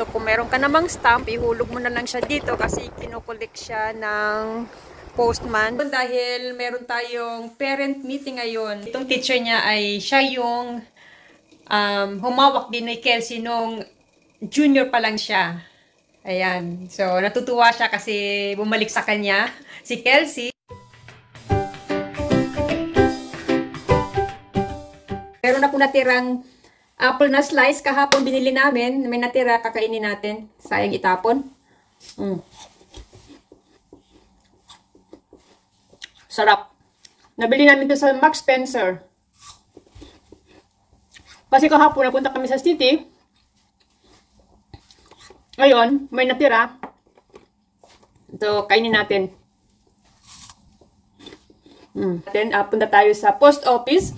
So kung meron ka namang stamp, ihulog mo na lang siya dito kasi kinukulik siya ng postman. Dahil meron tayong parent meeting ngayon. Itong teacher niya ay siya yung humawak din ni Kelsey nung junior pa lang siya. Ayan. So natutuwa siya kasi bumalik sa kanya si Kelsey. Meron ako natirang apple na slice kahapon binili namin. May natira, kakainin natin. Sayang itapon. Sarap. Nabili namin ito sa Marks Spencer. Kasi kahapon napunta kami sa city. Ngayon, may natira. Ito, kainin natin. Then, punta tayo sa post office.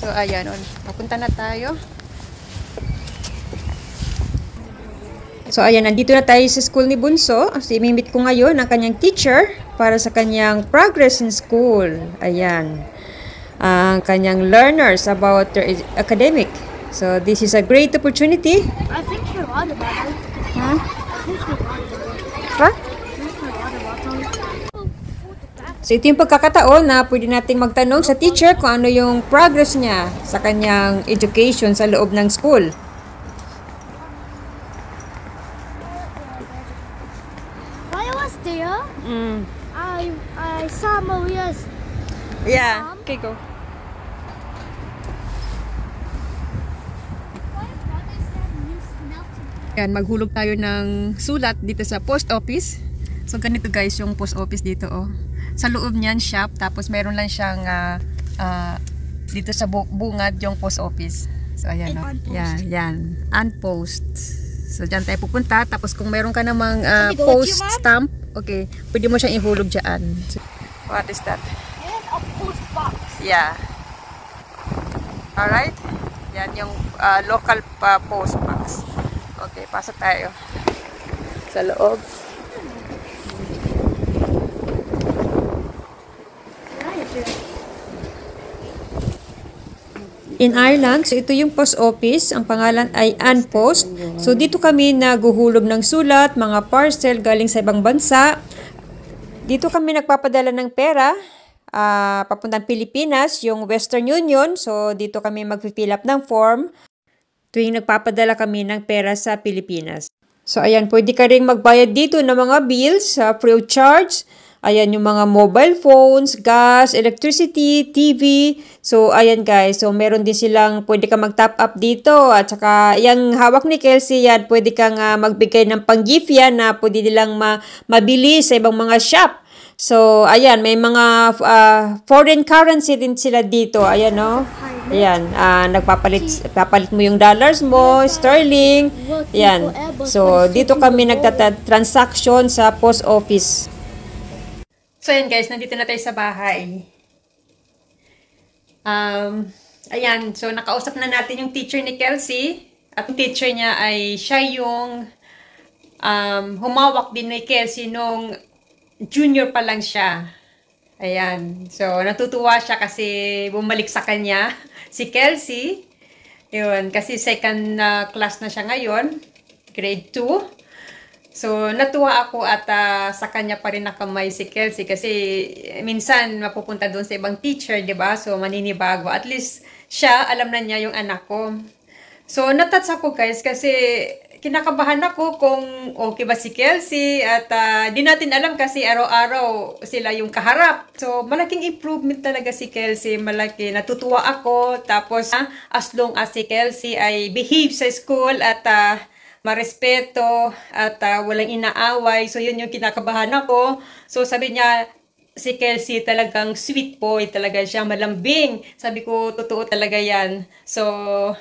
So, ayan, papunta na tayo. So, ayan, nandito na tayo sa school ni Bunso. So, imimit ko ngayon ang kanyang teacher para sa kanyang progress in school. Ayan. Ang kanyang learners about their academic. So, this is a great opportunity. I think you're water bottle. Huh? I think you're water bottle. What? Here's my water bottle. So, ito yung pagkakataon na pwede nating magtanong sa teacher kung ano yung progress niya sa kanyang education sa loob ng school. While I was there, I saw Maria's. Yeah. Okay, go. Yan, maghulog tayo ng sulat dito sa post office. So, ganito guys yung post office dito, oh. Sa loob niyan, shop. Tapos, meron lang siyang dito sa bungad yung post office. So, ayan, oh. Yan, yan. Unpost. So, dyan tayo pupunta. Tapos, kung meron ka namang post stamp, okay, pwede mo siyang ihulog dyan. So, what is that? And a post box. Yeah. Alright. Yan yung local post box. Okay, pasok tayo sa loob. In Ireland, so ito yung post office. Ang pangalan ay Unpost. So dito kami naguhulog ng sulat, mga parcel galing sa ibang bansa. Dito kami nagpapadala ng pera papuntang Pilipinas, yung Western Union. So dito kami mag-fill up ng form tuwing nagpapadala kami ng pera sa Pilipinas. So ayan, pwede ka ring magbayad dito ng mga bills free of charge. Ayan yung mga mobile phones, gas, electricity, TV. So, ayan guys. So, meron din silang pwede ka mag-top up dito. At saka, yung hawak ni Kelsey yan, pwede kang magbigay ng pang-gift yan na pwede nilang mabili sa ibang mga shop. So, ayan. May mga foreign currency din sila dito. Ayan, no? Ayan. Papalit mo yung dollars mo, sterling. Ayan. So, dito kami nagtatransaction sa post office. So, ayan guys, nandito na tayo sa bahay. Ayan, so nakausap na natin yung teacher ni Kelsey. At yung teacher niya ay siya yung humawak din ni Kelsey nung junior pa lang siya. Ayan, so natutuwa siya kasi bumalik sa kanya si Kelsey. Yun, kasi second class na siya ngayon, grade 2. So, natuwa ako at sa kanya pa rin nakamay si Kelsey kasi minsan mapupunta doon sa ibang teacher, di ba? So, maninibago. At least siya, alam na niya yung anak ko. So, natats ako guys kasi kinakabahan ako kung okay ba si Kelsey at di natin alam kasi araw-araw sila yung kaharap. So, malaking improvement talaga si Kelsey. Malaki. Natutuwa ako. Tapos, as long as si Kelsey ay behave sa school at marespeto at walang inaaway. So, yun yung kinakabahan ako. So, sabi niya, si Kelsey talagang sweet boy. Talaga siya malambing. Sabi ko, totoo talaga yan. So,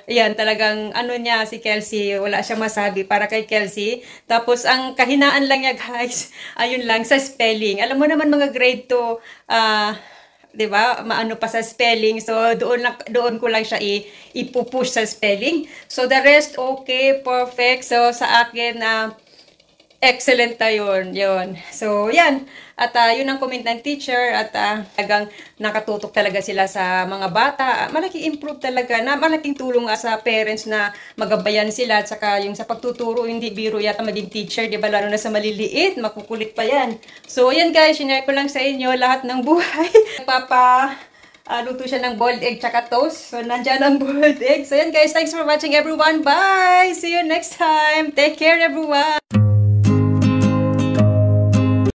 ayan, talagang ano niya si Kelsey. Wala siyang masabi para kay Kelsey. Tapos, ang kahinaan lang niya, guys, ayun lang, sa spelling. Alam mo naman mga grade 2, 'di ba? Maano pa sa spelling. So doon ko lang siya ipupush sa spelling. So the rest okay, perfect. So sa akin Excellent na yun. So, yan. At yun ang comment ng teacher at talagang nakatutok talaga sila sa mga bata. Malaking improve talaga na malaking tulong sa parents na magabayan sila at saka yung sa pagtuturo, hindi biro yata maging teacher, di ba? Lalo na sa maliliit, makukulit pa yan. So, yan guys, share ko lang sa inyo lahat ng buhay. Luto siya ng boiled egg tsaka toast. So, nandyan ang boiled egg. So, yan guys, thanks for watching everyone. Bye! See you next time. Take care everyone!